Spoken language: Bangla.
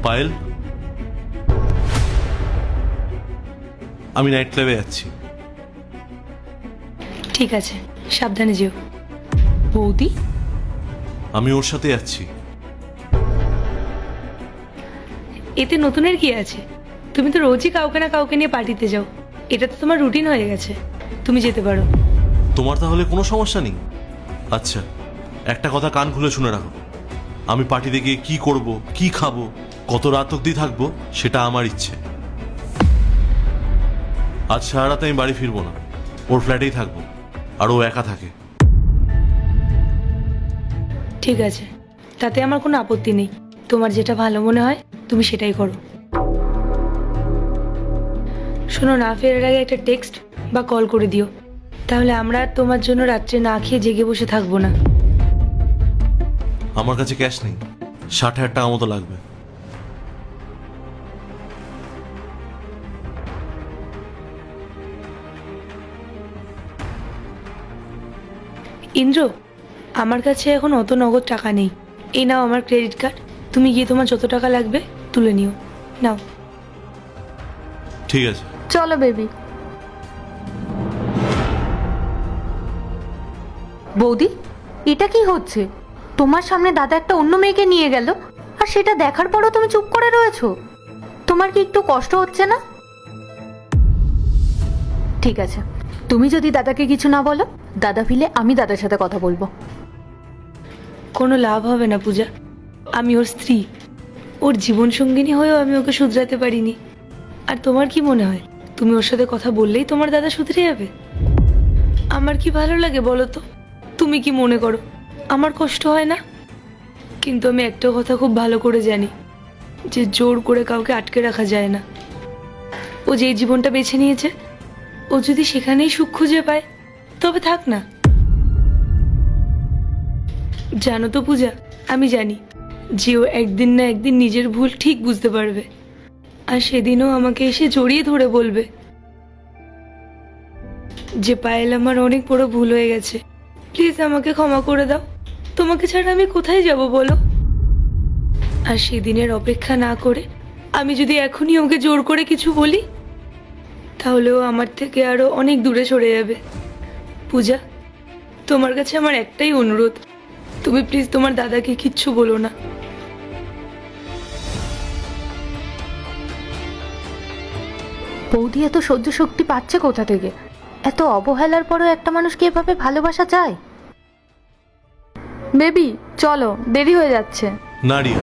পায়েল, আমি নাইট ক্লাবে যাচ্ছি। ঠিক আছে, সাবধানে যেও। বৌদি, আমি ওর সাথে যাচ্ছি। এতে নতুনের কি আছে? তুমি তো রোজই কাউকে না কাউকে নিয়ে পার্টিতে যাও, এটা তো তোমার রুটিন হয়ে গেছে। তুমি যেতে পারো। তোমার তাহলে কোনো সমস্যা নেই? আচ্ছা, একটা কথা কান খুলে শুনে রাখো, আমি পার্টিতে গিয়ে কি করব, কি খাবো, কত রাত অবধি থাকবো, সেটা আমার ইচ্ছে। আজ সারা রাতে আমি বাড়ি ফিরবো না, ওর ফ্ল্যাটেই থাকবো, আর ও একা থাকে। ঠিক আছে, তাতে আমার কোনো আপত্তি নেই। তোমার যেটা ভালো মনে হয় তুমি সেটাই করো। শোনো, না ফেরার আগে একটা টেক্সট বা কল করে দিও, তাহলে আমরা আর তোমার জন্য রাত্রে না খেয়ে জেগে বসে থাকবো না। আমার কাছে ক্যাশ নেই, 60,000 টাকা মতো লাগবে। ইন্দ্র, আমার কাছে এখন অত নগদ টাকা নেই। এই নাও আমার ক্রেডিট কার্ড, তুমি গিয়ে তোমার যত টাকা লাগবে তুলে নিও। নাও। ঠিক আছে। চলো বেবি। বৌদি, এটা কি হচ্ছে? তোমার সামনে দাদা একটা অন্য মেয়েকে নিয়ে গেল, আর সেটা দেখার পরও তুমি চুপ করে রয়েছো। তোমার কি একটু কষ্ট হচ্ছে না? ঠিক আছে, তুমি যদি দাদাকে কিছু না বলো, দাদা ফিরে আমি দাদার সাথে কথা বলবো। কোনো লাভ হবে না পূজা, আমি ওর স্ত্রী, ওর জীবন সঙ্গিনী হয়েও আমি ওকে শুধরাতে পারিনি। আর তোমার কি মনে হয় তুমি ওর সাথে কথা বললেই তোমার দাদা শুধরে যাবে? আমার কি ভালো লাগে বলো তো? তুমি কি মনে করো আমার কষ্ট হয় না? কিন্তু আমি একটা কথা খুব ভালো করে জানি, যে জোর করে কাউকে আটকে রাখা যায় না। ও যেই জীবনটা বেছে নিয়েছে, ও যদি সেখানেই সুখ খুঁজে পায় তবে থাক না। জানো তো পূজা, আমি জানি যে ও একদিন না একদিন নিজের ভুল ঠিক বুঝতে পারবে, আর সেদিনও আমাকে এসে জড়িয়ে ধরে বলবে যে পায়েল, আমার অনেক বড় ভুল হয়ে গেছে, প্লিজ আমাকে ক্ষমা করে দাও, তোমাকে ছাড়া আমি কোথায় যাব বলো? আর সেদিনের অপেক্ষা না করে আমি যদি এখনই ওকে জোর করে কিছু বলি, তাহলে ও আমার থেকে আরো অনেক দূরে সরে যাবে। পূজা, তোমার কাছে আমার একটাই অনুরোধ, তুমি প্লিজ তোমার দাদাকে কিচ্ছু বলো না। বৌদি এত সহ্য শক্তি পাচ্ছে কোথা থেকে? এত অবহেলার পরও একটা মানুষকে এভাবে ভালোবাসা যায়? বেবি চলো, দেরি হয়ে যাচ্ছে। না রিয়া,